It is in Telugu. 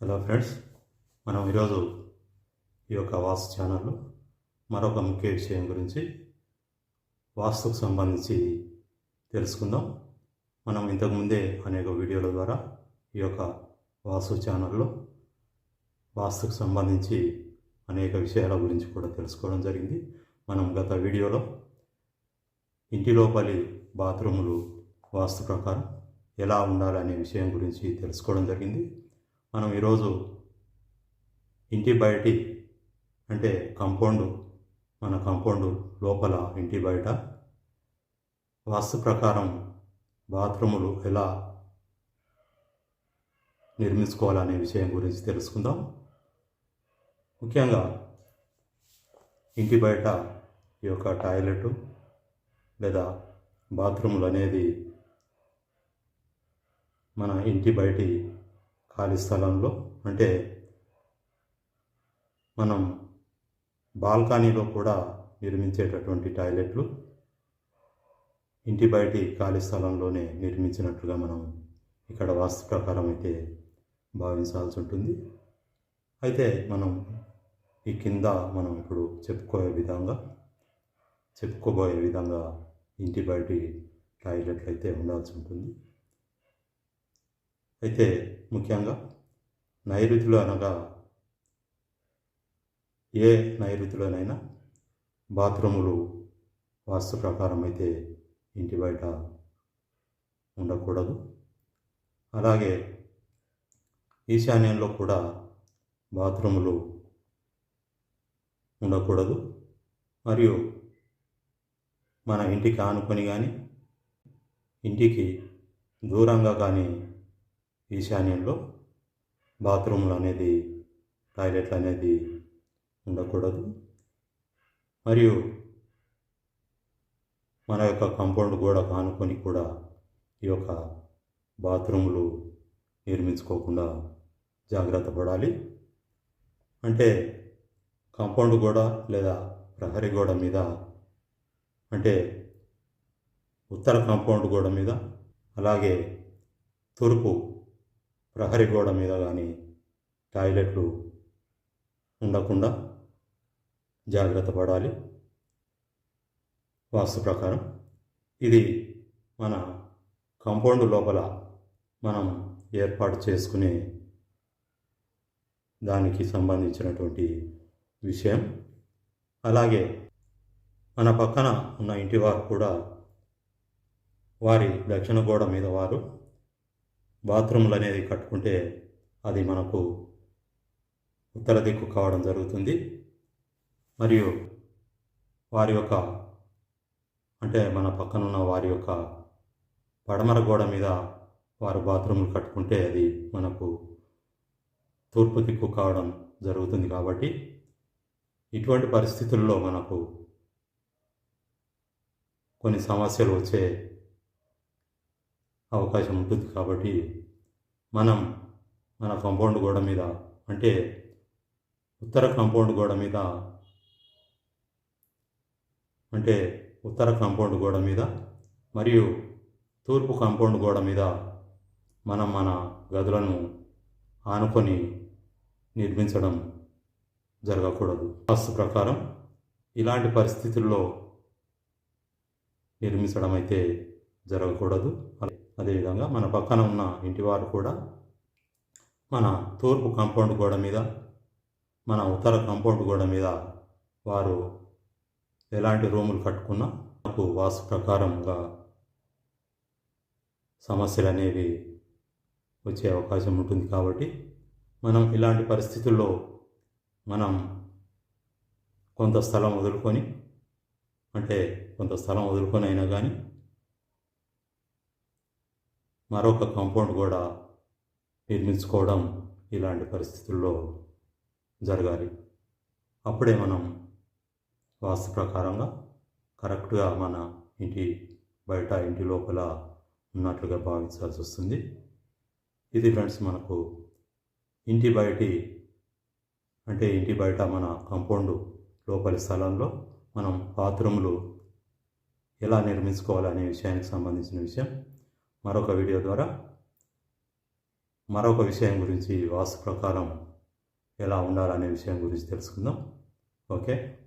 హలో ఫ్రెండ్స్, మనం ఈరోజు ఈ యొక్క వాస్తు ఛానల్లో మరొక ముఖ్య విషయం గురించి వాస్తుకు సంబంధించి తెలుసుకుందాం. మనం ఇంతకుముందే అనేక వీడియోల ద్వారా ఈ యొక్క వాస్తు ఛానల్లో వాస్తుకు సంబంధించి అనేక విషయాల గురించి కూడా తెలుసుకోవడం జరిగింది. మనం గత వీడియోలో ఇంటి లోపలి బాత్రూములు వాస్తు ప్రకారం ఎలా ఉండాలనే విషయం గురించి తెలుసుకోవడం జరిగింది. మనం ఈరోజు ఇంటి బయటి అంటే మన కాంపౌండ్ లోపల ఇంటి బయట వాస్తు ప్రకారం బాత్రూములు ఎలా నిర్మించుకోవాలనే విషయం గురించి తెలుసుకుందాం. ముఖ్యంగా ఇంటి బయట ఈ యొక్క టాయిలెట్ లేదా బాత్రూములు అనేది మన ఇంటి బయటి ఖాళీ స్థలంలో అంటే మనం బాల్కనీలో కూడా నిర్మించేటటువంటి టాయిలెట్లు ఇంటి బయటి ఖాళీ స్థలంలోనే నిర్మించినట్లుగా మనం ఇక్కడ వాస్తు ప్రకారం అయితే భావించాల్సి ఉంటుంది. అయితే మనం ఈ కింద మనం ఇప్పుడు చెప్పుకోబోయే విధంగా ఇంటి బయటి టాయిలెట్లు అయితే ఉండాల్సి ఉంటుంది. అయితే ముఖ్యంగా నైరుతిలో అనగా ఏ నైరుతిలోనైనా బాత్రూములు వాస్తు ప్రకారం అయితే ఇంటి బయట ఉండకూడదు. అలాగే ఈశాన్యంలో కూడా బాత్రూములు ఉండకూడదు. మరియు మన ఇంటికి ఆనుకొని కానీ ఇంటికి దూరంగా కానీ ఈశాన్యంలో బాత్రూములు అనేది టాయిలెట్లు అనేది ఉండకూడదు. మరియు మన యొక్క కాంపౌండ్ గోడ ఆనుకొని కూడా ఈ యొక్క బాత్రూములు నిర్మించుకోకుండా జాగ్రత్త పడాలి. అంటే కాంపౌండ్ గోడ లేదా ప్రహరీ గోడ మీద అంటే ఉత్తర కాంపౌండ్ గోడ మీద అలాగే తూర్పు ప్రహరీ గోడ మీద కానీ టాయిలెట్లు ఉండకుండా జాగ్రత్త పడాలి వాస్తు ప్రకారం. ఇది మన కాంపౌండ్ లోపల మనం ఏర్పాటు చేసుకునే దానికి సంబంధించినటువంటి విషయం. అలాగే మన పక్కన ఉన్న ఇంటి వారు కూడా వారి దక్షిణ గోడ మీద వారు బాత్రూములు అనేది కట్టుకుంటే అది మనకు ఉత్తర దిక్కు కావడం జరుగుతుంది. మరియు వారి యొక్క అంటే మన పక్కనున్న వారి యొక్క పడమర గోడ మీద వారు బాత్రూములు కట్టుకుంటే అది మనకు తూర్పు దిక్కు కావడం జరుగుతుంది. కాబట్టి ఇటువంటి పరిస్థితుల్లో మనకు కొన్ని సమస్యలు వచ్చే అవకాశం ఉంటుంది. కాబట్టి మనం మన కాంపౌండ్ గోడ మీద అంటే ఉత్తర కాంపౌండ్ గోడ మీద మరియు తూర్పు కాంపౌండ్ గోడ మీద మనం మన గదులను ఆనుకొని నిర్మించడం జరగకూడదు. వాస్తు ప్రకారం ఇలాంటి పరిస్థితుల్లో నిర్మించడం అయితే జరగకూడదు. అదేవిధంగా మన పక్కన ఉన్న ఇంటివారు కూడా మన తూర్పు కాంపౌండ్ గోడ మీద మన ఉత్తర కాంపౌండ్ గోడ మీద వారు ఎలాంటి రూములు కట్టుకున్నా మనకు వాస్తు ప్రకారంగా సమస్యలు అనేవి వచ్చే అవకాశం ఉంటుంది. కాబట్టి మనం ఇలాంటి పరిస్థితుల్లో మనం కొంత స్థలం వదులుకొని అయినా కానీ మరొక కాంపౌండ్ కూడా నిర్మించుకోవడం ఇలాంటి పరిస్థితుల్లో జరగాలి. అప్పుడే మనం వాస్తు ప్రకారంగా కరెక్ట్గా మన ఇంటి బయట ఇంటి లోపల ఉన్నట్లుగా భావించాల్సి వస్తుంది. ఇది ఫ్రెండ్స్ మనకు ఇంటి బయట మన కాంపౌండ్ లోపలి స్థలంలో మనం బాత్రూములు ఎలా నిర్మించుకోవాలనే విషయానికి సంబంధించిన విషయం మరొక వీడియో ద్వారా మరొక విషయం గురించి వాస్తు ప్రకారం ఎలా ఉండాలనే విషయం గురించి తెలుసుకుందాం. ఓకే.